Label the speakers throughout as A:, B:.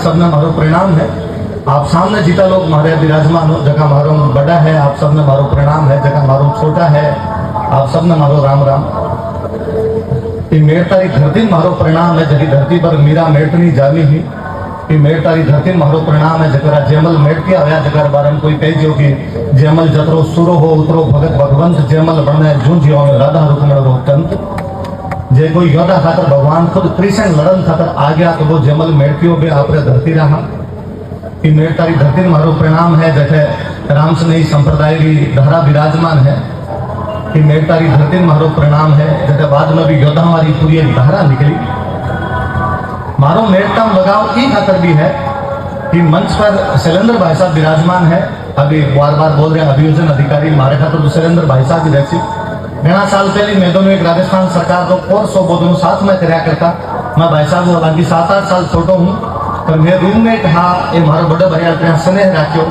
A: सबने मारो प्रणाम है। आप सामने जीता लोग मारे विराजमान हो, जगह मारो बड़ा है, आप सबने मारो प्रणाम है, जगह मारो छोटा है, आप सबने मारो राम राम। मेर तारी धरती मारो प्रणाम है, जगी धरती पर मीरा मेटनी जावी ही। कि मेर तारी धरती मारो प्रणाम है, जकरा जेमल मेटती आया, जकर बारे में कोई कह जो कि जेमल जतरो सुरो हो उतरो भगत भगवंत, जेमल बने जूझियो में राधा रुक्मण रो कंत। जे कोई योद्धा खातर भगवान खुद कृष्ण लड़न खातर आ गया तो वो जेमल मेटतियो बे आपरे धरती रहा। कि मेर तारी धरती मारो प्रणाम है, जैसे रामसनेही संप्रदाय की धारा विराजमान है। कि मेर तारी धरती मारो प्रणाम है, जैसे बाद में भी योद्धा हमारी पूरी एक धारा निकली। मारो मेरता लगाव ये खातर भी है कि मंच पर शैलेंद्र भाई साहब विराजमान है। अभी बार बार बोल रहे हैं अभियोजन अधिकारी मारे खातर तो शैलेंद्र भाई साहब भी रहती। घना साल पहले मैं दोनों एक राजस्थान सरकार को और 100 बोधों साथ में कराया करता। मैं भाई साहब हालांकि 7-8 साल छोटो हूँ, पर मैं रूममेट हाँ ये मारो बड़े भाई स्नेह राख्यो।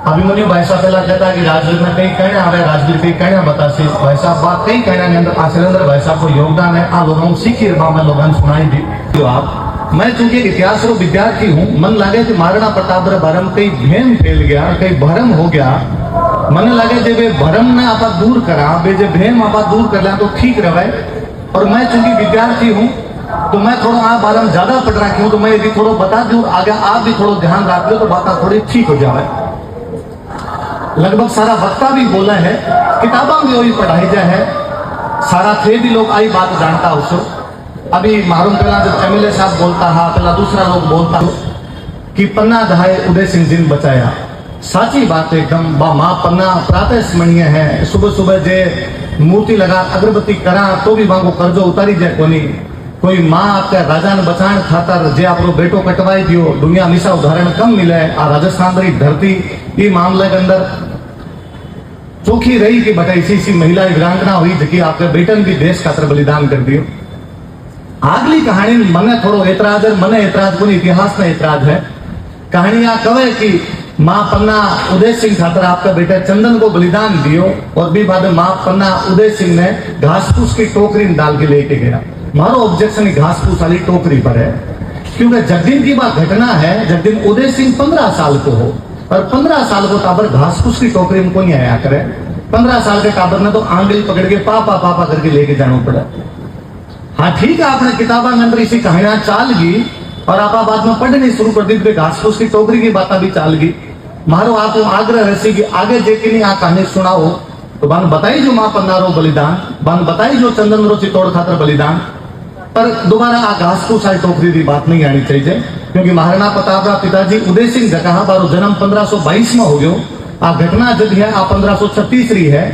A: अभिमन्यु भाई साहब पहला कहता कि राजवीर में कई कहना आवे, राजवीर कई कहना बतासी। भाई साहब बात कई कहना के अंदर शैलेंद्र भाई साहब को योगदान है। आ लोगों सीखी मैं लोगों ने सुनाई दी। जो आप मैं चूंकि इतिहास रो विद्यार्थी हूँ, मन लगे कि महाराणा प्रताप रे बारे में कई भेम फैल गया, कई भरम हो गया। मन लगे जब वे भरम ने आप दूर करा, वे जब भेम आप दूर कर लिया तो ठीक रहे। और मैं चूंकि विद्यार्थी हूँ तो मैं थोड़ा आप बारे में ज्यादा पढ़ रखी हूँ, तो मैं यदि थोड़ा बता दूं आगे आप भी थोड़ा ध्यान रख लो तो बात थोड़ी ठीक हो जाए। लगभग सारा वक्ता भी बोला है, किताबा में वही पढ़ाई जाए है, सारा थे भी लोग आई बात जानता उसको। अभी मालूम पहला जब एमएलए साहब बोलता है, पहला दूसरा लोग बोलता कि पन्ना दहाए उदय सिंह जिन बचाया। साची बात एकदम माँ पन्ना प्रातः स्मरणीय है। सुबह सुबह जे मूर्ति लगा अगरबत्ती करा तो भी वहां को कर्जो उतारी जाए कोनी। कोई माँ आपका राजा ने बचाने खातर जे आप बेटो कटवाई दियो, दुनिया हमेशा उदाहरण कम मिले। आ राजस्थान री धरती ये मामले के अंदर चौखी रही कि बटा इसी महिला वीरांगना हुई जबकि आपके बेटन भी देश खातर बलिदान कर दियो। आगली कहानी मने थोड़ो एतराज है, मने एतराज को इतिहास में एतराज है। कहानियां कवे कि माँ पन्ना उदय सिंह खातर आपका बेटा चंदन को बलिदान दियो और भी बाद में माँ पन्ना उदय सिंह ने घास फूस की टोकरी में डाल के लेके गया। मारो ऑब्जेक्शन घास फूस वाली टोकरी पर है, क्योंकि जगदीन की बात घटना है। जगदीन उदय सिंह 15 साल को हो और 15 साल को टाबर घास फूस की टोकरी में को नहीं आया करे। 15 साल के टाबर ने तो आंगली पकड़ के पापा पापा करके लेके जाना पड़ा। हाँ ठीक है, आपने किताबा के अंदर इसी कहानियां चाल गई और आप बाद में पढ़नी शुरू कर दी, घास फूस की टोकरी की बात भी चाल गई। मारो आपको आग्रह रहसी कि आगे जेके नहीं आ कहानी सुनाओ तो बन बताई जो माँ पन्ना रो बलिदान, बन बताई जो चंदन रो चित्तौड़ खातर बलिदान। पर दोबारा आ घास फूस वाली टोकरी की बात नहीं आनी चाहिए, क्योंकि महाराणा प्रताप रा पिताजी उदय सिंह जगह बारो जन्म 1522 में हो गयो। आ घटना जब है आ 1536 री है।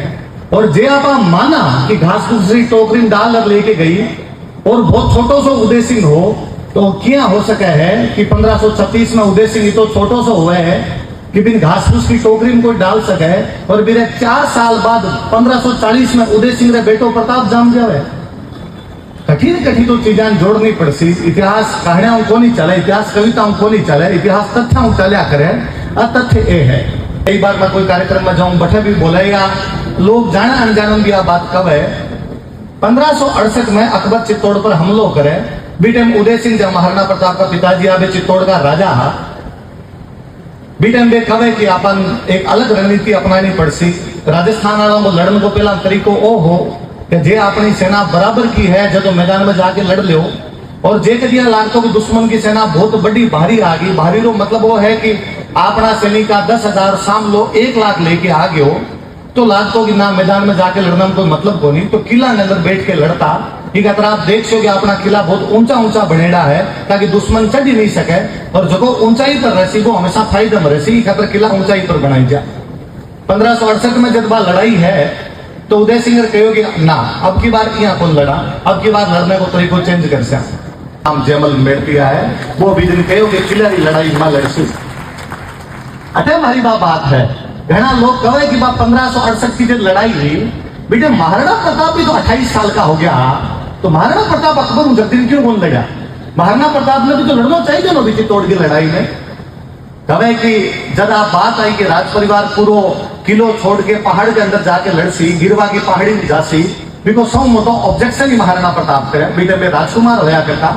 A: और जे आप माना कि घास फूस की टोकरी में डाल लेके गई और बहुत छोटो सो उदय सिंह हो तो क्या हो सके है कि 1536 में उदय सिंह तो छोटो सो हुए है कि बिन घास फूस की टोकरी में कोई डाल सके। और बिना 4 साल बाद 1540 में उदय सिंह रे बेटो प्रताप जाम जावे। कठिन कठिन तो चीजें जोड़नी पड़सी। इतिहास कहानियां को नहीं चले, इतिहास कविताओं को नहीं चले, इतिहास तथ्यों चलिया करे। तथ्य ए है। कई बार मैं कोई कार्यक्रम में जाऊं बैठे भी बोलेगा लोग जाना अनजान भी बात कब है। 1568 में अकबर चित्तौड़ पर हमलो करे। बीटेम उदय सिंह जब महाराणा प्रताप का पिताजी आवे चित्तौड़ का राजा हा। बीटेम बे कवे कि अपन एक अलग रणनीति अपनानी पड़सी। राजस्थान वालों को लड़ने को पहला तरीको ओ हो कि जे अपनी सेना बराबर की है जब मैदान में जाके लड़ लो। और जे कदिया लागतो कि दुश्मन की सेना बहुत बड़ी भारी आ गई। भारी रो मतलब वो है कि अपना सैनिका 10,000 साम लो 1 लाख लेके आ गयो तो लागतो कि ना मैदान में जाके लड़ना में कोई मतलब को नहीं। तो किला के अंदर बैठ के लड़ता। एक अगर आप देख सो कि अपना किला बहुत ऊंचा ऊंचा बनेड़ा है ताकि दुश्मन चढ़ ही नहीं सके। और जो ऊंचाई पर रहसी वो हमेशा फायदा में रहसी, खतर किला ऊंचाई पर बनाई जा। 1568 में जब बार लड़ाई है तो उदय सिंह कहो कि ना अब की बार यहाँ कौन लड़ा, अब की बार लड़ने को तरीको चेंज कर सा। हम जेमल मेड़तिया है वो भी दिन कहो कि किला की लड़ाई में लड़सी। अटे हमारी बात है। घना लोग कहे कि 1568 की जब लड़ाई हुई बेटे महाराणा प्रताप भी तो 28 साल का हो गया तो महाराणा प्रताप अकबर जगदीन क्यों कौन लड़ा। महाराणा प्रताप ने भी तो लड़ना चाहिए ना चित्तौड़ की लड़ाई में। कहे कि जब आप बात आई कि राज परिवार पूरा किलो छोड़ के पहाड़ के अंदर जाके लड़सी, गिरवा की पहाड़ी में जासी, बिको सौ मोटो ऑब्जेक्शन ही महाराणा प्रताप करे। बेटे में राजकुमार होया करता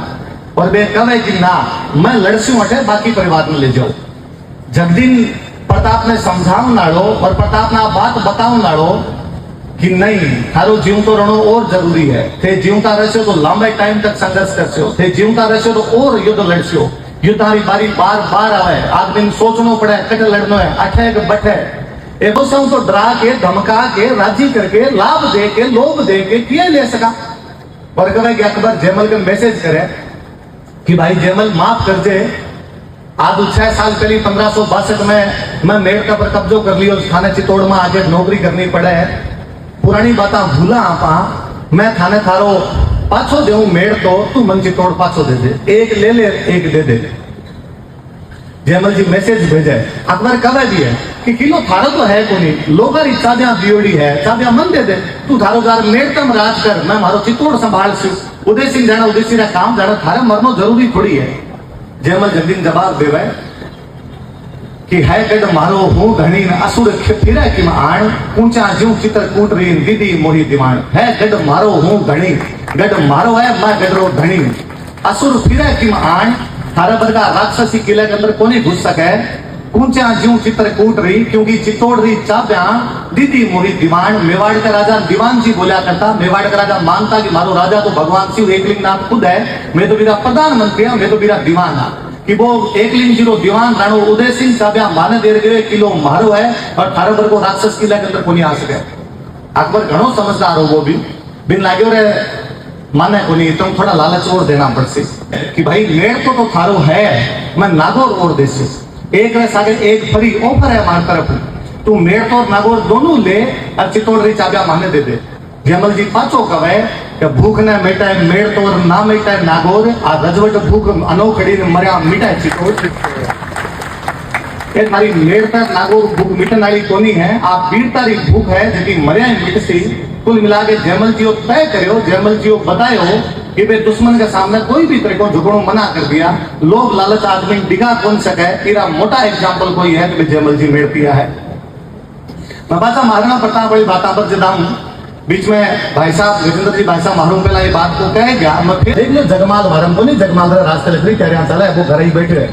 A: और वे कहे कि ना मैं लड़सू हटे बाकी परिवार में ले जाओ। जगदीन प्रताप ने समझाऊ नाड़ो और प्रताप ना बात बताऊ नाड़ो कि नहीं थारो जीवतो रहनो और जरूरी है। थे जीवता रहशो तो लंबे टाइम तक संघर्ष करशो, थे जीवता रहशो तो और युद्ध लड़शो। युद्ध हारी बारी बार बार आवे, आदमी सोचनो पड़े कटे लड़नो है, अठे के बठे एवं सब तो डरा के धमका के राजी करके लाभ दे के लोभ दे के किए ले सका। और कहे कि अकबर जयमल के मैसेज करे कि भाई जयमल माफ कर दे, आज 6 साल पहले 1562 में मैं मेड़ता पर कब्जो कर लियो, थाने चित्तौड़ में आगे नौकरी करनी पड़े है, पुरानी बात भूला आपा, मैं थाने थारो पाछो देऊ मेड़ तो तू मन चित्तौड़ पाछो दे दे, एक ले ले एक दे दे। जयमल जी मैसेज भेजे, अकबर कवे भी है कि किलो थारो तो है कोनी, लोगारी चाबियां दियोड़ी है, चाबियां मन दे दे, तू थारो जार मेड़तम राज कर, मैं मारो चित्तौड़ संभाल सू। उदय सिंह जाना, उदय सिंह काम जाना, थारे मरनो जरूरी थोड़ी है। जयमल जगदीन जवाब देवे कि है गड मारो हूं घणी न असुर फिरे कि आण, ऊंचा जीव चित्र कूट रही दीदी मोही दीवान। है गड मारो हूं घणी, गड मारो है मैं गडरो धणी, असुर फिरे कि आण, थारा बदगा राक्षसी किले के अंदर कोनी घुस सके, ऊंचा जीव चित्र कूट रही क्योंकि चित्तौड़ रही चाब्या दीदी मोही दीवान। मेवाड़ का राजा दीवान जी बोला करता, मेवाड़ का राजा मानता कि मारो राजा तो भगवान शिव एकलिंग नाम खुद है, मैं तो मेरा प्रधानमंत्री हूं, मैं तो मेरा दीवान है, कि वो एकलिंग जीरो दीवान राणो उदय सिंह चाब्या माने दे गए किलो मारो है और थारा बर को राक्षस किला के अंदर कोनी आ सके। अकबर घणो समझदार हो, वो भी बिन लाग्यो रे माने कोनी, तुम थोड़ा लालच और देना पड़से कि भाई मेड़ तो थारो है, मैं नागौर और देसी एक रस आगे एक फरी ऑफर है मान तरफ, तू मेड़ तो नागौर दोनों ले और चित्तौड़ री चाबिया माने दे दे। जयमल जी पाछो कवे कि भूख ने मिटाए मेड़ तो ना मिटाए नागौर, आ रजवट भूख अनोखड़ी ने मर्या मिटाए चित्तौड़। ये थारी मेड़ तक नागौर भूख मिटन वाली कोनी है, आप वीरता री भूख है जेकी मर्या मिटसी। कुल मिला के जयमल जी तय करो, जयमल जी बतायो कि वे दुश्मन के सामने कोई भी तरह को झुकड़ो मना कर दिया, लोग लालच आदमी डिगा कौन सके, तेरा मोटा एग्जाम्पल कोई है तो जयमल जी मेड़ पिया है। मैं बात महाराणा प्रताप वाली बात पर जदाऊं, बीच में भाई साहब गजेंद्र जी भाई साहब मालूम पहला ये बात को कह गया, मैं फिर देख लो जगमाल वारम को नहीं, जगमाल रास्ते लकड़ी कह रहा चला है, वो घर ही बैठे,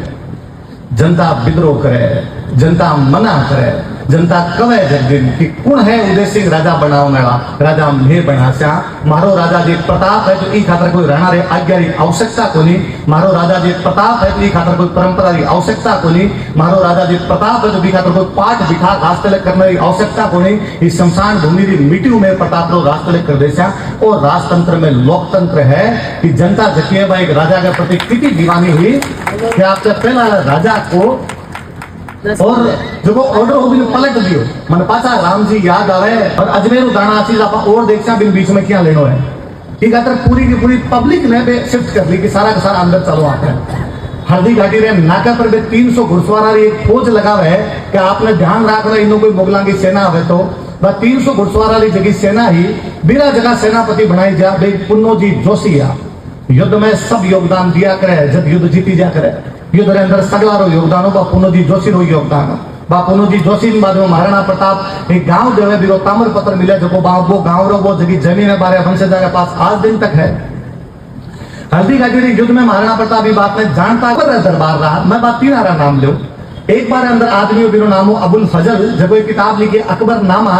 A: जनता विद्रोह करे, जनता मना करे, जनता कवे जगदीन कि कौन है उदय सिंह राजा बनाओ मेरा, राजा मैं बनास्या, मारो राजा जी प्रताप है तो ई खातर कोई रहना रे आज्ञा री आवश्यकता कोनी, मारो राजा जी प्रताप है तो ई खातर कोई परंपरा री आवश्यकता कोनी, मारो राजा जी प्रताप है तो ई खातर कोई पाठ बिठा रास्तले करने री आवश्यकता कोनी। इस शमशान भूमि री मिट्टी में प्रताप रो रास्तले कर देस्या। और राजतंत्र में लोकतंत्र है कि जनता जकिए भाई एक राजा के प्रति कितनी दीवानी हुई कि आपसे पहला राजा को और जो को ऑर्डर हो भी पलट दियो, मन पासा राम जी याद आवे और अजमेर दाना चीज आप और देखसा बिन बीच में क्या लेनो है, ठीक है। पूरी की पूरी पब्लिक ने बे शिफ्ट कर ली कि सारा का सारा अंदर चलो आके हल्दी घाटी रे नाका पर बे 300 घुड़सवार एक फौज लगावे है कि आपने ध्यान रखना इनो कोई मुगलों की सेना आवे तो 300 घुड़सवार वाली जगह सेना ही बिना जगह सेनापति बनाई जा बे पुन्नो जी जोशिया युद्ध में सब योगदान दिया करे, जब युद्ध जीती जा करे युद्ध रे अंदर सगला रो योगदान हो, पुन्नो जी जोशी रो योगदान बा पुन्नो जी जोशी बाद में महाराणा प्रताप एक गांव देवे बिरो ताम्र पत्र मिले जो वो गांव रो वो जगह जमीन है बारे वंशजा के पास आज दिन तक है। हल्दी घाटी युद्ध में महाराणा प्रताप ये बात में जानता दरबार रहा, मैं बात 3 आरा नाम लो। एक बार अंदर आदमी बिरो नामो अबुल फजल जब कोई किताब लिखी अकबरनामा,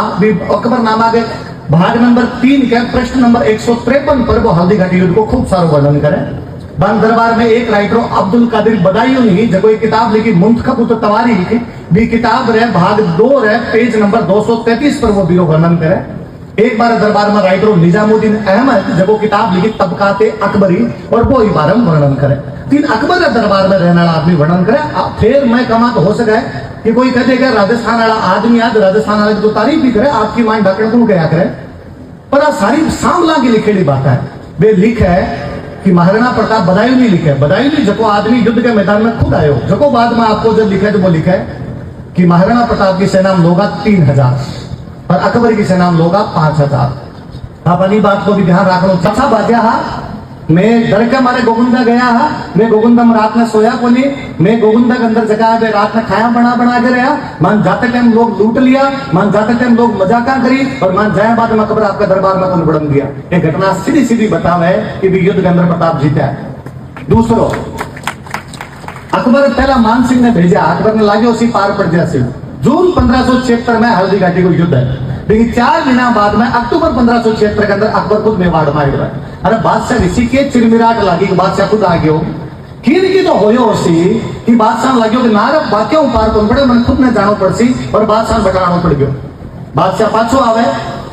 A: अकबरनामा के भाग नंबर 3 के पृष्ठ नंबर 153 पर वो हल्दी घाटी युद्ध को खूब सारो वर्णन करे। बन दरबार में एक राइटर अब्दुल कादिर बदायूं ने जब कोई किताब लिखी मुंतखब तवारी लिखी भी किताब रे भाग 2 रे पेज नंबर 233 पर वो बिरो वर्णन करे। एक बार दरबार में राइटर निजामुद्दीन अहमद जब वो किताब लिखी तबकाते अकबरी और वो इबारम वर्णन करे। 3 अकबर दरबार में रहने वाला आदमी वर्णन करे। फिर मैं कमा तो हो सके कि कोई कहते कि राजस्थान वाला आदमी आज राजस्थान वाले की तो तारीफ भी करे, आपकी मान ढकड़ को क्या करे, पर सारी सामला की लिखेली बात है। वे लिख है कि महाराणा प्रताप बदायूं नहीं लिखे, बदायूं नहीं जको आदमी युद्ध के मैदान में खुद आयो, जको बाद में आपको जब लिखा है तो वो लिखा है कि महाराणा प्रताप की सेना में लोगा 3000 और अकबर की सेना में लोगा 5000। आप अपनी बात को भी ध्यान रख लो। अच्छा बाजा हा मैं डर के मारे गोगुंदा गया हा, मैं गोगुंदा में रात में सोया को नहीं, मैं गोगुंदा के अंदर जगह पे रात में खाया बना के रहा, मान जाते टाइम लोग लूट लिया, मान जाते टाइम लोग मजाका करी और मान जाए बाद में अकबर आपका दरबार में कौन बढ़न दिया। ये घटना सीधी सीधी बतावे कि भी युद्ध के अंदर प्रताप जीता है। दूसरो अकबर पहला मानसिंह ने भेजा, अकबर ने लागे उसी पार पड़ जासी। जून 1576 में हल्दी घाटी को युद्ध है, लेकिन 4 महीना बाद में अक्टूबर 1576 के अंदर अकबर खुद मेवाड़ में आएगा। अरे बादशाह ऋषि के चिरमिराट लागी कि बादशाह खुद आ गयो, की तो होयो उसी कि बादशाह लाग्यो कि नारक बाक्यों पार कौन पड़े, मन खुद ने जानो पड़सी और बादशाह बटानो पड़ गयो। बादशाह पाछो आवे,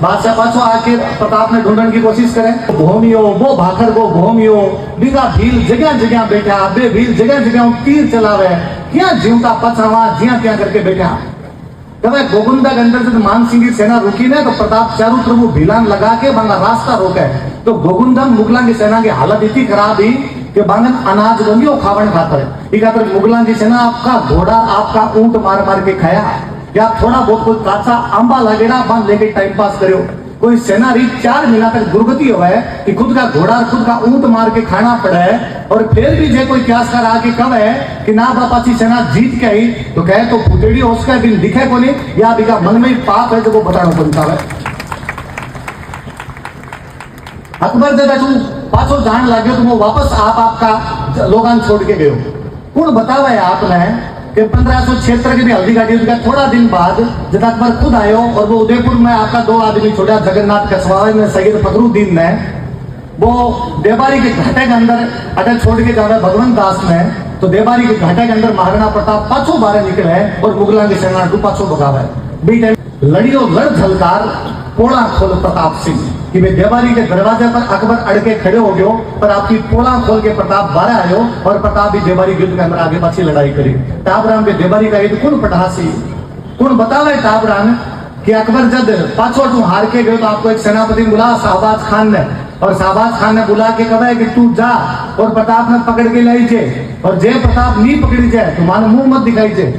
A: बादशाह पाछो आके प्रताप ने ढूंढने की कोशिश करे, भूमियो वो भाखर को भूमियो बिगा भील जगह जगह बैठा, बे भील जगह जगह तीर चलावे, क्या जीवता पछावा जिया क्या करके बैठा। जब गोगुंदा के अंदर जब मानसिंह की सेना रुकी ना तो प्रताप चारों तरफ वो भीलान लगा के बांगा रास्ता रोका है। तो गोगुंदा मुगलों की सेना की हालत इतनी खराब ही कि बांगन अनाज गंगियो खावन खाता है। मुगलों की सेना आपका घोड़ा आपका ऊंट मार मार के खाया, या थोड़ा बहुत कोई काचा आंबा लगेड़ा बांध लेके टाइम पास करो। कोई सेना रही 4 महीना तक दुर्गति हुआ है कि खुद का घोड़ा खुद का ऊंट मार के खाना पड़ा है, और फिर भी जो कोई क्यासकार आके कब है कि ना बापाची सेना जीत के आई तो कहे तो फुटेड़ी उसका बिन दिखे को नहीं, या बिका मन में ही पाप है जो वो बताना बनता है। अकबर जब तू पाछो जान लगे तो वो वापस आपका लोगान छोड़ के गयो। कौन बतावा है आपने कि 1576 के भी हल्दी घाटी का थोड़ा दिन बाद जब अकबर खुद आयो और वो उदयपुर में आपका 2 आदमी छोड़ा, जगन्नाथ कसवावे में सैयद फखरुद्दीन ने वो देवारी के घाटे के अंदर अटल छोड़ के जावे भगवंत दास ने, तो देवारी के घाटे के अंदर महाराणा प्रताप पाछो बाहर निकले और मुगलों की सेना को पाछो भगावे। बीटे लड़ियो लड़ झलकार पोड़ा खोल प्रताप सिंह कि वे देवारी के दरवाजे पर अकबर अड़के खड़े हो गयो, पर आपकी पोड़ा खोल के प्रताप बाहर आयो और प्रताप भी देवारी युद्ध के अंदर आगे पाछी लड़ाई करी। टाबरान के देवारी का युद्ध कौन पटासी, कौन बतावे टाबरान कि अकबर जब पाछो तू हार के गयो तो आपको एक सेनापति बुला शाहबाज खान ने, और शाहबाज खान ने बुला के कहा कि तू जा और प्रताप ने पकड़ के लाई जे, और जे प्रताप नहीं पकड़ी जाए तो मान मुंह मत दिखाई जे।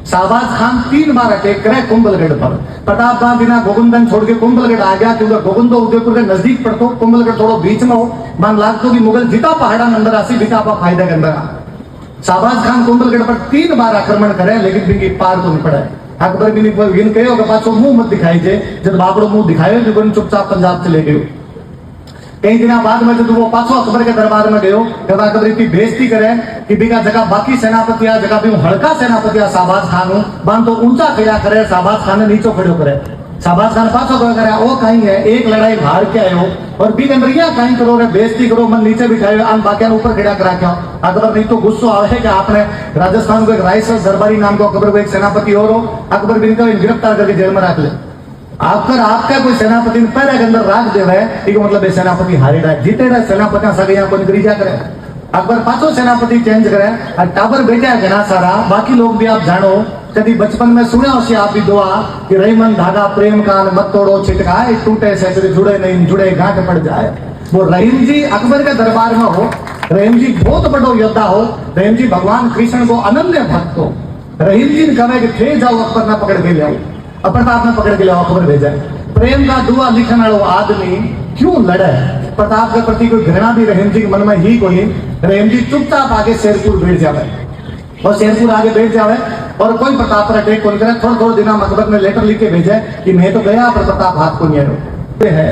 A: शाहबाज खान 3 बार अटैक करे कुंभलगढ़ पर। प्रताप खान बिना गोगुंदन छोड़ के कुंभलगढ़ आ गया, क्योंकि गोगुंद उदयपुर के नजदीक पड़तो, कुंभलगढ़ थोड़ा बीच में हो, मान लागतो कि मुगल जीता पहाड़ा अंदर आसी बीता आपा फायदा के अंदर। शाहबाज खान कुंभलगढ़ पर 3 बार आक्रमण करे लेकिन बिकी पार तो नहीं पड़े। अकबर भी नहीं कहो कि पाछो मुंह मत दिखाई जे, जब बापड़ो मुंह दिखायो जो चुपचाप पंजाब चले गयो। कई दिन बाद में जब वो पाछो अकबर के दरबार में गयो, जब अकबर की बेइज्जती करे कि बिका जगह बाकी सेनापति आ जगह भी हड़का सेनापति आ शाहबाज खान बांध तो ऊंचा खड़ा करे, शाहबाज खान ने नीचो खड़ो करे। शाहबाज खान पाछो करे वो कहीं है एक लड़ाई हार के आयो और बी अंदर या कहीं करो रे बेइज्जती करो, मन नीचे बिठायो आन बाकिया ऊपर खड़ा करा के। अकबर नहीं तो गुस्सो आवे कि आपने राजस्थान को एक रायसर दरबारी नाम को अकबर को एक सेनापति और हो, अकबर भी गिरफ्तार करके जेल में रख ले। आपका कोई सेनापति पैरा के अंदर राख देवे इसको मतलब ये सेनापति हारेड़ा जीतेड़ा सेनापति सगे यहाँ कोई निकली जा करे। अकबर पाछो सेनापति चेंज करे और टाबर बेटा है घना सारा। बाकी लोग भी आप जानो कभी बचपन में सुने हो आप भी दुआ कि रहीमन धागा प्रेम कान मत तोड़ो छिटकाए टूटे से जुड़े नहीं जुड़े गांठ पड़ जाए। वो रहीम जी अकबर के दरबार में हो, रहीम जी बहुत बड़ो योद्धा हो, रहीम जी भगवान कृष्ण को अनन्य भक्त हो। रहीम जी ने कहा कि थे जाओ अकबर ना पकड़ के ले आओ, प्रताप ने पकड़ के ले अकबर भेजा। प्रेम का दुआ लिखने वाला आदमी क्यों लड़े, प्रताप के प्रति कोई घृणा भी रहीम जी के मन में ही कोई। रहीम जी चुपचाप आगे शेरपुर बैठ जावे और शेरपुर आगे बैठ जावे और कोई प्रताप पर अटैक कौन करे। थोड़ा दिन अकबर ने लेटर लिख के भेजे कि मैं तो गया पर प्रताप हाथ को नहीं है।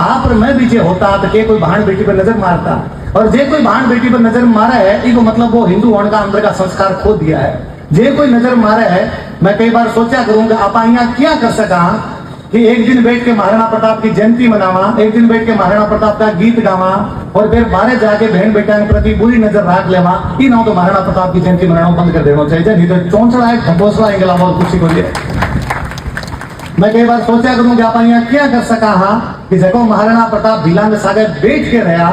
A: आप मैं भी जे होता तो के कोई बहन बेटी पर नजर मारता, और जे कोई बहन बेटी पर नजर मारा है इसको मतलब वो हिंदू होने का अंदर का संस्कार खो दिया है। जे कोई नजर मारा है, मैं कई बार सोचा करूंगा आप यहाँ क्या कर सका कि एक दिन बैठ के महाराणा प्रताप की जयंती मनावा, एक दिन बैठ के महाराणा प्रताप का गीत गावा और फिर बाहर जाके बहन बेटा के प्रति बुरी नजर रख लेवा। ई ना तो महाराणा प्रताप की जयंती मनाना बंद कर देना चाहिए, नहीं तो चौंसड़ा है ढकोसड़ा है गला और कुछ को लिए। मैं कई बार सोचा करूं कि आप यहाँ क्या कर सका कि जगह महाराणा प्रताप भीला में सागर बैठ के रहा।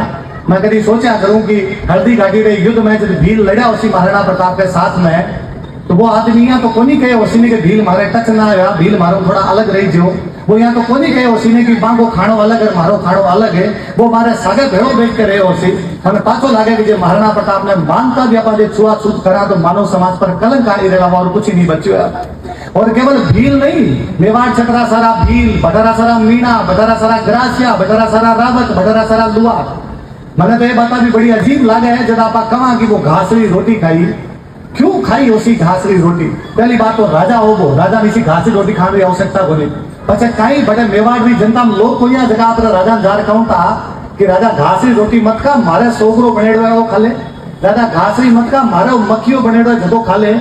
A: मैं कभी सोचा करूं कि हल्दी घाटी के युद्ध में जब भील लड़ा उसी महाराणा प्रताप के साथ में, तो वो आदमी यहाँ तो कोनी कहे उसी के भील मारे टच ना आया, भील मारो थोड़ा अलग रही जो। वो यहाँ तो कोनी कहे उसी की बांगो खाणो अलग है मारो खाणो अलग है। वो मारे सागे भेड़ो बैठ के रहे उसी हमें पाछो लागे कि जो महाराणा प्रताप ने मानता भी अपना छुआछूत करा तो मानव समाज पर कलंक आई रहा और कुछ ही नहीं बच्चो। और केवल भील नहीं, मेवाड़ छतरा सारा भील, बटारा सारा मीणा, बटारा सारा ग्रासिया, बटारा सारा रावत, बटारा सारा लुआ। मैंने तो ये बात भी बड़ी अजीब लागे है जब आप कहा कि वो घासरी रोटी खाई, क्यों खाई उसी घासरी रोटी। पहली बात तो राजा हो वो राजा इसी घासरी रोटी खाने की आवश्यकता को नहीं। पचे कई बड़े मेवाड़ भी जनता में लोग कोई जगह पर राजा जार कहूं था कि राजा घासरी रोटी मत खा, मारे सोगरो बनेड़ो है वो खाले दादा घासरी मत का मारो मक्खियों बनेड़ो जदो खाले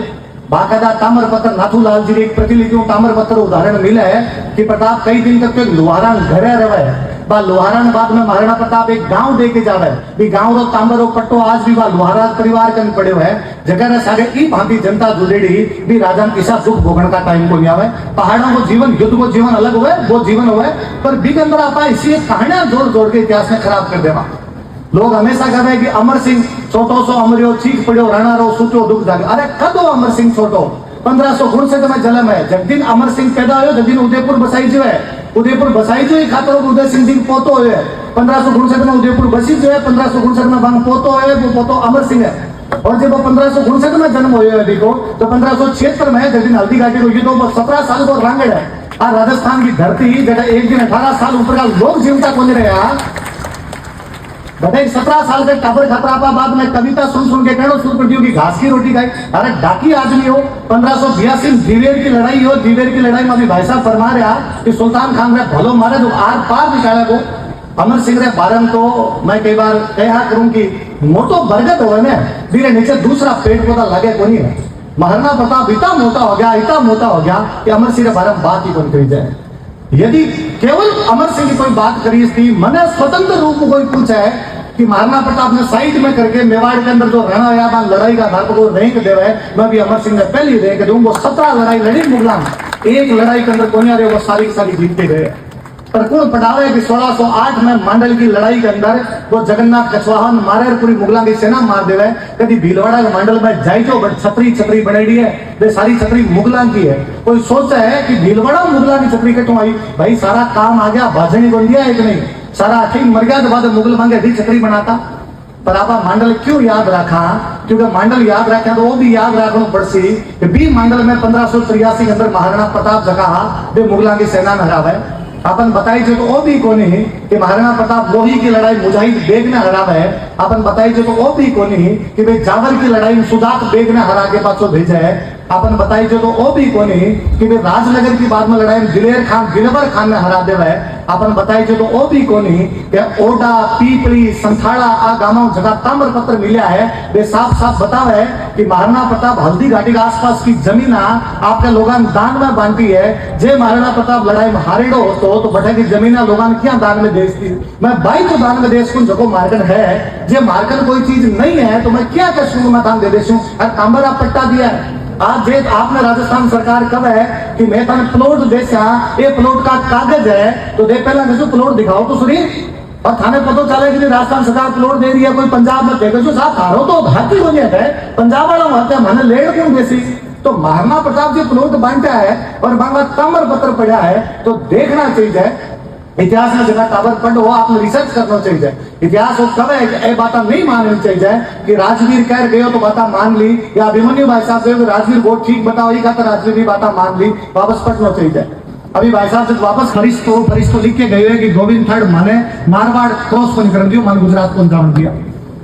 A: बाकायदा ताम्रपत्र नाथूलाल जी एक प्रतिलिपियों ताम्रपत्र उदाहरण मिला है कि प्रताप कई दिन तक तो लोहारा घरे रहे बा लोहारा बाद में महाराणा प्रताप एक गांव दे के जावे भी गांव रो तांबर रो पट्टो आज भी बा लोहारा परिवार कन पड़ो है जगह रे सागे ई भांति जनता जुड़ेड़ी भी राजा किसा दुख भोगण का टाइम को नहीं आवे पहाड़ों को जीवन युद्ध को जीवन अलग हुए वो जीवन हुए पर बिगंदर आपा इसी कहानियां जोड़ जोड़ के इतिहास में खराब कर देवा लोग हमेशा कहते हैं कि अमर सिंह छोटो सो अमरियो चीख पड़ो राणा रो सूचो दुख जागे अरे कदो अमर सिंह छोटो 1569 में जन्म है जगदीन अमर सिंह पैदा हो जगदीन उदयपुर बसाई जो है उदयपुर बसाई जो खातर उदय सिंह जी पोतो है 1569 में उदयपुर बसी जो है 1569 में बांग पोतो है वो पोतो अमर सिंह है और जब वो 1569 में जन्म हुए देखो तो 1576 में जगदीन हल्दी घाटी को युद्ध 17 साल को रांगड़ है राजस्थान की धरती जगह एक दिन 18 साल ऊपर का लोग जीवता कौन रहे बताइए 17 साल के टाबर खतरापा बाद में कविता सुन के कहना सुन पड़ती की घास की रोटी खाई अरे डाकी आदमी हो 1582 दिवेर की लड़ाई हो दिवेर की लड़ाई में अभी भाई साहब फरमा रहा कि सुल्तान खान रे भलो मारे तो आर पार निकाला को अमर सिंह रे बारन तो मैं कई बार कहा करूं कि मोटो बरगद हो ना धीरे नीचे दूसरा पेड़ पौधा लगे को नहीं है महाराणा प्रताप इतना मोटा हो गया कि अमर सिंह रे बारन बात ही कौन करी जाए यदि केवल अमर सिंह की कोई बात करी थी मैंने स्वतंत्र रूप में कोई पूछा है कि महाराणा प्रताप ने साइड में करके मेवाड़ के अंदर जो रणा याबान लड़ाई का धार को रैंक देवा है मैं भी अमर सिंह ने पहली रैंक दूं वो 17 लड़ाई लड़ी मुगलान एक लड़ाई के अंदर कोने वो सारी जीतते गए पर कौन पढ़ावे कि 1608 में मांडल की लड़ाई के अंदर वो जगन्नाथ कछवाहन मारे पूरी मुगलों की सेना मार देवे कभी भीलवाड़ा के मांडल में जाई जो बट छतरी बनाई है वे सारी छतरी मुगलों की है कोई सोचा है कि भीलवाड़ा मुगलों की छतरी कटो आई भाई सारा काम आ गया भाजनी बन गया एक नहीं सारा ठीक मर गया तो बाद मुगल मांगे दी छतरी बनाता पर आप मांडल क्यों याद रखा क्योंकि मांडल याद रखा तो वो भी याद रखना पड़सी कि बी मांडल में 1583 के अंदर महाराणा प्रताप जगह वे मुगलों की सेना में हरावे अपन बताई जो तो वो भी कोनी कि महाराणा प्रताप लोही की लड़ाई मुजाहिद बेग ने हरावा है अपन बताई जो तो वो भी कोनी कि वे जावर की लड़ाई सुजात बेग ने हरा के पासो भेजा है अपन बताई जो तो वो भी कोनी कि वे राजनगर की बाद में लड़ाई दिलेवर खान ने हरा देवा है अपन बताई जो तो वो भी कोनी कि ओडा पीपली संथाड़ा आ गांव जगह ताम्रपत्र मिला है वे साफ साफ बतावे है कि महाराणा प्रताप हल्दी घाटी के आसपास की जमीन आपके लोगों दान में बांटी है जे महाराणा प्रताप लड़ाई में हारेडो तो बटे की जमीन लोगों क्या दान में देश थी मैं भाई तो दान में देश को जगो मार्कन है जे मार्कन कोई चीज नहीं है तो मैं क्या कर सकूं मैं दान दे देशूं तांबर आप पट्टा दिया है आज जे आपने राजस्थान सरकार कब है कि मैं तने प्लॉट देसा ये प्लॉट का कागज है तो दे पहला जो प्लॉट दिखाओ तो सुनी और थाने पता चले कि राजस्थान सरकार प्लॉट दे रही है कोई पंजाब में देखो जो साहब थारो तो भारतीय हो जाता है पंजाब वालों होते मैंने लेड़ क्यों देसी तो महाराणा प्रताप जी प्लॉट बांटा है और बांगा ताम्र पत्र पड़ा है तो देखना चाहिए इतिहास में जगह टावर पढ़ो आपने रिसर्च करना चाहिए इतिहास कब है कि बात नहीं माननी चाहिए कि राजवीर कह गए तो बात मान ली या अभिमन्यु भाई साहब गए राजवीर बहुत ठीक बताओ ये कहता राजवीर भी बात मान ली वापस पढ़ना चाहिए अभी भाई साहब से वापस फरिश्तो लिख के गए कि गोविंद थर्ड माने मारवाड़ क्रॉस को निकल दियो मान गुजरात को जान दिया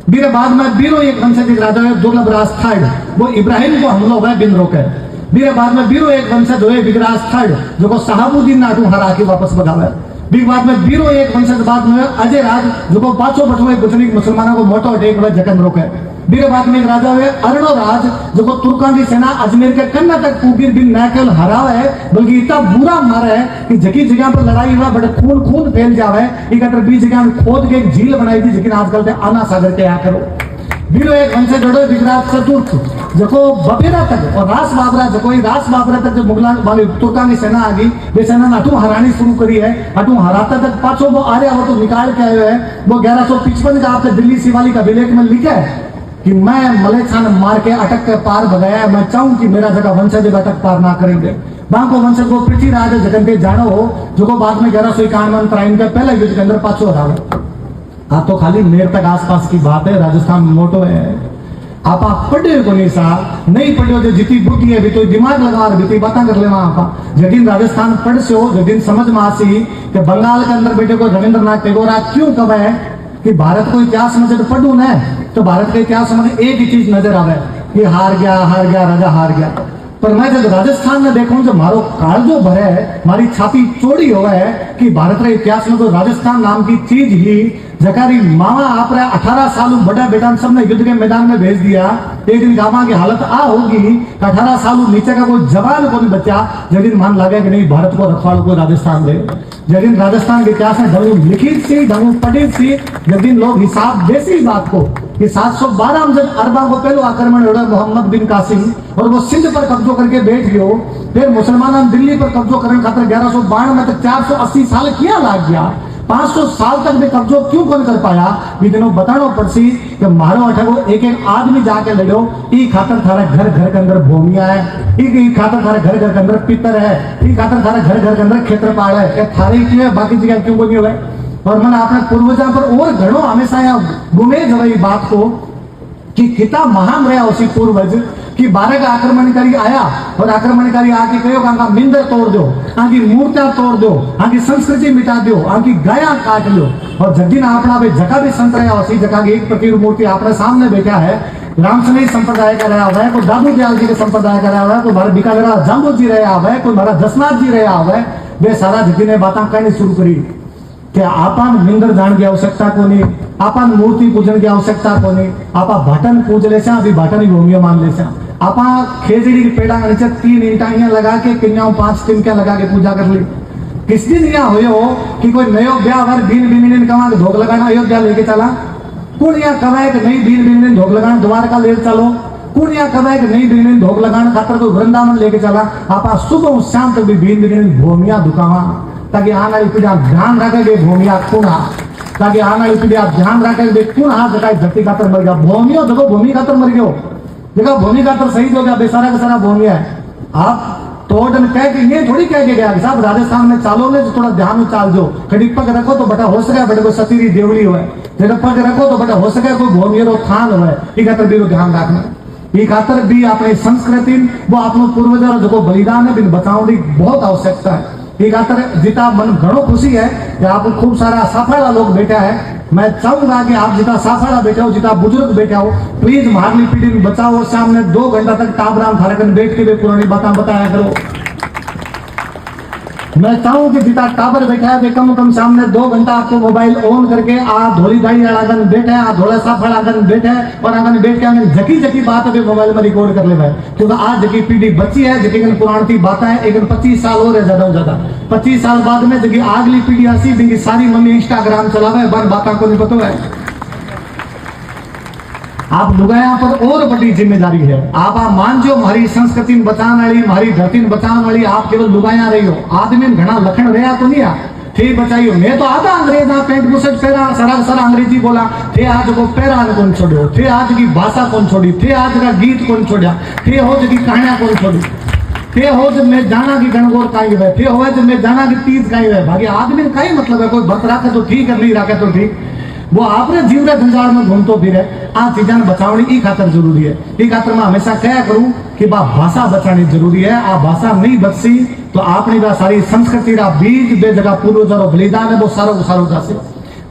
A: बीरे बाद में बीरो एक वंशज राजा है दुर्लभ राज थर्ड वो इब्राहिम को हमला हुआ बिन रोके बीरे बाद में बीरो एक वंशज हुए बिगराज थर्ड जो को शहाबुद्दीन नाटू हरा के वापस भगावे बीर बाद में बीरो एक वंशज बाद में अजय राज जो को पांचों बटुए गुजरी मुसलमानों को मोटो अटैक में जखम रोके बीरे बाद में एक राजा हुए अरणो राज जो को तुर्कान की सेना अजमेर के कन्ना तक पूबीर बिन न केवल हरावा है बल्कि इतना बुरा मारा है कि जगह जगह पर लड़ाई हुआ बड़े खून फैल जावे इकट्ठे 20 जगह खोद के एक झील बनाई थी लेकिन आजकल से आना सागर के आ करो बीरो एक वंशज जोड़ो विराट चतुर्थ जो बपेरा तक और रास बाबरा तक जो मुगला वाली तुर्का की सेना आ गई वे सेना ने अटू हरानी शुरू करी है अटू हराता तक पाछो वो आ रहा वो तो निकाल के आए हैं वो 1155 का आपने दिल्ली शिवालिक अभिलेख में लिखा है कि मैं मलय खान मार के अटक के पार भगाया मैं चाहूं कि मेरा जगह वंशज अटक पार ना करेंगे बांको वंशज को पृथ्वीराज जगन के जानो हो जो को बाद में 1191 के पहले युद्ध के अंदर पाछो हरावे हाँ तो खाली मेर तक आसपास की बात है राजस्थान मोटो है आप पढ़े को नहीं सा नहीं पढ़ो जो जितनी बुद्धि है भी तो दिमाग लगा भी तो बातें कर लेना आप जगिन राजस्थान पढ़ से हो जगिन समझ में आसी कि बंगाल के अंदर बेटे को रविंद्रनाथ टैगोर क्यों कब है कि भारत को इतिहास में जब पढ़ू ना तो भारत के इतिहास में एक ही चीज नजर आवे कि हार गया राजा हार गया पर मैं जब राजस्थान में देखूं जब मारो कालजो भरे है, मारी छाती चौड़ी हुआ है कि भारत रे इतिहास में तो राजस्थान नाम की चीज ही जकारी मामा आप 18 साल बड़ा बेटा सबने युद्ध के मैदान में भेज दिया। एक दिन गामा की हालत आ होगी कि 18 साल नीचे का कोई जवान को नहीं बचा। जब मान लगे कि नहीं भारत को रखवाड़ को राजस्थान दे, जब राजस्थान के इतिहास में ढंगू लिखित सी ढंगू पढ़ी सी, जब दिन लोग हिसाब देसी बात को कि 712 में जब अरबा को पहलो आक्रमण हो मोहम्मद बिन कासिम और वो सिंध पर कब्जो करके बैठ गयो, फिर मुसलमान दिल्ली पर कब्जो करने खातर 1192 में तक 480 साल किया लाग गया। 500 साल तक भी कब्जो क्यों कौन कर पाया? दिनों बताना पड़सी कि मारो अठगो एक एक आदमी जाके लड़ो, ई खातर थारा घर घर के अंदर भूमिया है, ई खातर थारा घर घर के अंदर पितर है, ई खातर थारा घर घर के अंदर क्षेत्रपाल है, थारी क्यों है, बाकी जगह क्यों कोई है? और मैंने अपने पूर्वजा पर और घणो हमेशा यहाँ घूमे जब बात को कि कितना महान रहा उसी पूर्वज कि 12 का आक्रमणकारी आया और आक्रमणकारी आके कहो कि मिंदर तोड़ दो, आगे मूर्तियां तोड़ दो, आगे संस्कृति मिटा दो, आगे गाया काट लो। और जगदीन अपना जगह भी संत रहा उसी जगह की एक प्रति मूर्ति अपने सामने बैठा है, रामसनी संप्रदाय का रहा हुआ है, कोई दादू दयाल जी के संप्रदाय का रहा हुआ है, कोई हमारे बीकानेरा जाम्बो जी रहा हुआ है, कोई हमारा जसनाथ जी रहा हुआ है। वे सारा जगदीन ने बातें कहनी शुरू करी कि आपन मिंदर जान की आवश्यकता को नहीं, आपन मूर्ति पूजन की आवश्यकता को नहीं, आपा भाटन पूज ले अभी भाटन ही भूमिया मान ले, आपा खेजड़ी के पेड़ा के नीचे 3 ईंटा लगा के किन्या 5 टिमकियां लगा के पूजा कर ली। किस दिन यह हो कि कोई नयो ब्याह वर बीन बीन कमा के धोख लगाना अयोध्या लेके चला, कुड़िया कमाए कि नहीं बीन बीन धोख लगाना द्वारका ले चलो, कुड़िया कमाए कि नहीं बीन धोख लगाना खातर कोई वृंदावन लेके चला। आपा सुबह शाम तक भी बीन भूमिया दुकावा ताकि आने वाली पीढ़ी ध्यान रखे भूमिया कुणा, ताकि आने वाली पीढ़ी ध्यान रखे कुणा जगह धरती खातर मर गया, भूमियो देखो भूमि खातर मर गयो, देखो भूमि खातर शहीद हो गया, बेसारा का सारा भूमिया है। आप तोड़न कह के ये थोड़ी कह के गया साहब राजस्थान में चालो ने तो थोड़ा ध्यान में चाल जो, कभी पग रखो तो बटा हो सके बटे कोई सतीरी देवली हो, जब पग रखो तो बटा हो सके कोई भूमियो थान हो, ये खातर भी ध्यान रखना, ये खातर भी अपनी संस्कृति वो अपने पूर्वजों जो बलिदान है बिन बचाव की बहुत आवश्यकता है। ये खातर जितना मन घणो खुशी है कि आप खूब सारा साफाड़ा लोग बैठा है। मैं चाहूंगा कि आप जितना साफाड़ा बैठे हो, जितना बुजुर्ग बैठा हो, प्लीज मारली पीढ़ी में बचाओ। सामने 2 घंटा तक टाबराम थारकन बैठ के भी पुरानी बातें बताया करो। मैं चाहूं कि जितना टावर बैठा है कम कम सामने 2 घंटा आपको मोबाइल ऑन करके आ धोली दाढ़ी आगन बैठे आ धोला साफड़ आगन बैठे और आगन बैठ के आगन जकी जकी बात भी मोबाइल में रिकॉर्ड कर ले भाई, क्योंकि आज जकी पीढ़ी बची है जकी पुरानी की बातें है एक 25 साल और है ज्यादा 25 साल बाद में जकी अगली पीढ़ी आसी जिनकी सारी मम्मी इंस्टाग्राम चलावे बन बातों को नहीं पता है। आप लुगाया पर और बड़ी जिम्मेदारी है। आप मान जो हमारी संस्कृति बचाने वाली हमारी धरती बचाने वाली आप केवल लुगाया रही हो, आदमी घना लखन रहा तो नहीं आ थे बचाइयो। मैं तो आधा अंग्रेज पेंट बुशर्ट पहरा सारा अंग्रेजी बोला थे, आज को पैरा कौन छोड़ो थे, आज की भाषा कौन छोड़ी थे, आज का गीत कौन छोड़ा थे, हो की कहानियां कौन छोड़ी थे, हो जब मैं जाना की गणगौर कहीं हुए थे, हो जब मैं जाना की तीज कहीं हुए। बाकी आदमी का ही मतलब है, कोई भक्त रखे तो ठीक है नहीं रखे तो ठीक, वो आपने जीव रे संसार में घूमतो फिरे आ चीजा बचावनी ई खातर जरूरी है। ई खातर मैं हमेशा क्या करूं कि भाषा बचानी जरूरी है। आ भाषा नहीं बचसी तो आपनी सारी संस्कृति का बीज बे जगह पूर्वजों बलिदान है वो सारो जासे।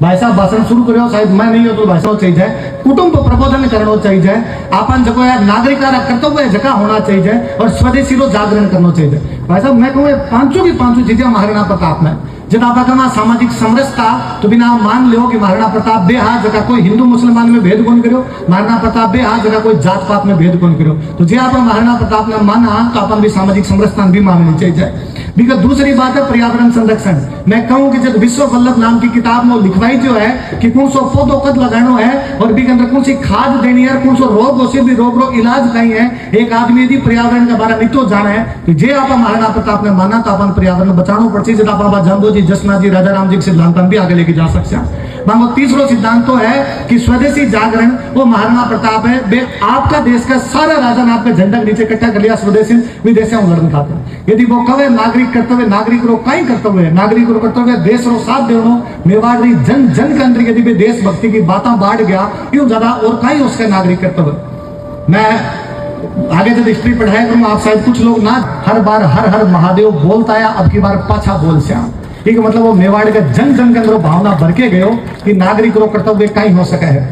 A: भाई साहब भाषण शुरू करो, शायद मैं नहीं हो तो भाषण चाहिए, कुटुंब प्रबोधन करना चाहिए, आपन जो नागरिक कर्तव्य जगह होना चाहिए और स्वदेशी रो जागरण करना चाहिए। भाई साहब मैं कहूँ 5 की 5 चीजें महाराणा प्रताप में जब आप सामाजिक समरसता तो बिना मान लो कि महाराणा प्रताप बेहा जगह कोई हिंदू मुसलमान में भेद कौन करो, महाराणा प्रताप बेहा जगह कोई जात पात में भेद कौन करो। तो जे आप महाराणा प्रताप ने माना तो अपन भी सामाजिक समरसता भी माननी चाहिए। बिकॉज दूसरी बात है पर्यावरण संरक्षण। मैं कहूं कि जब विश्व वल्लभ नाम की किताब में लिखवाई जो है कि कौन सो पौधों कद लगाना है और भी अंदर कौन सी खाद देनी है, कौन सो रोग हो भी रोग रो इलाज कहीं है, एक आदमी यदि पर्यावरण के बारे में नित्यो जाना है तो जे आप महाराणा प्रताप ने माना तो अपन पर्यावरण बचाना पड़ती है। बाबा जाम्बो जी जसना जी राजा राम जी के सिद्धांत भी आगे लेके जा सकते हैं। बाबा तीसरो सिद्धांत तो है कि स्वदेशी जागरण वो महाराणा प्रताप है। बे आपका देश का सारा राजा ने आपके झंडा के नीचे इकट्ठा कर लिया, स्वदेशी विदेशी लड़न खाते। यदि वो कहे नागरिक कर्तव्य नागरिक रो कई कर्तव्य है, नागरिक रो कर्तव्य देश रो साथ देनो मेवाड़ री जन जन के अंदर यदि देशभक्ति की बातें बाढ़ गया क्यों ज्यादा और कई उसका नागरिक कर्तव्य। मैं आगे जब हिस्ट्री पढ़ाया करूँ आप शायद कुछ लोग ना हर बार हर हर महादेव बोलता है, अब की बार पाछा बोल श्याम, ठीक है। मतलब वो मेवाड़ के जन जन के अंदर भावना भर के गयो कि नागरिक रो कर्तव्य कहीं हो सके है।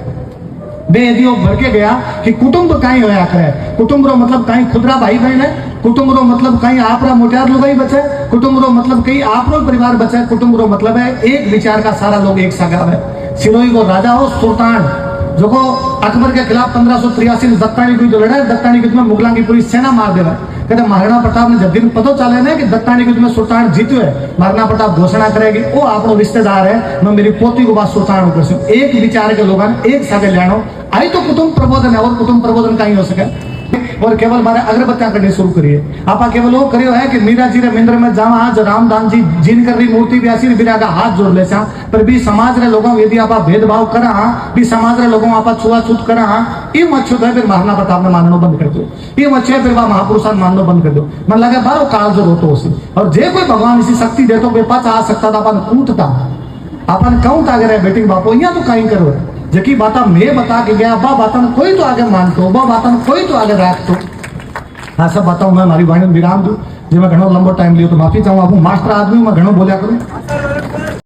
A: बेदियो भर के गया कि कुटुंब कहीं होया करे। कुटुंब रो मतलब कहीं खुदरा भाई बहन है, कुटुंब रो मतलब कहीं आपरा मोटियार लुगाई बचे, कुटुंब रो मतलब कहीं आपरो परिवार बचे, कुटुंब रो मतलब है एक विचार का सारा लोग एक सागा है। सिरोही को राजा हो सुल्तान जो को अकबर के खिलाफ 1583 में दत्तानी युद्ध लड़ा, दत्तानी युद्ध में मुगलों की पूरी सेना मार देवा। कहते महाराणा प्रताप ने जब दिन पता चले ना कि दत्तानी युद्ध में सुल्तान जीत्यो है, महाराणा प्रताप घोषणा करेगी वो आपनो रिश्तेदार है, मैं मेरी पोती को बात सुल्तान कर सकूं। एक विचार के लोग एक सागे लानो आई तो कुटुंब प्रबोधन है, और कुटुंब प्रबोधन कहीं हो सके और केवल मारे अगरबत्तियां करनी शुरू करिए। आपा केवल वो करियो है कि मीरा जी रे मिंद्र में जावा जो रामदान जी जिन कर रही मूर्ति ब्यासी बिना का हाथ जोड़ ले सा, पर भी समाज रे लोगों यदि आपा भेदभाव करा भी समाज रे लोगों आपा छुआछूत करा ये मच्छुत है, फिर महाराणा प्रताप ने माननो बंद कर दो। ये मच्छे फिर वह महापुरुषान माननो बंद कर दो। मन लगे बारो काल जो रोतो उसी और जे कोई भगवान इसी शक्ति दे तो पास आ सकता था अपन कूटता अपन कहूं तागे रे बेटी बापो यहाँ तो कहीं करो जकी बाता मैं बता के गया बा बातन कोई तो आगे मानतो, बा बातन कोई तो आगे रखतो। हाँ सब बताऊं मैं मारी वाणी विराम दूं, जो मैं घणो लंबो टाइम लियो तो माफी चाहूँ। आप मास्टर आदमी मैं घणो बोलिया करूं।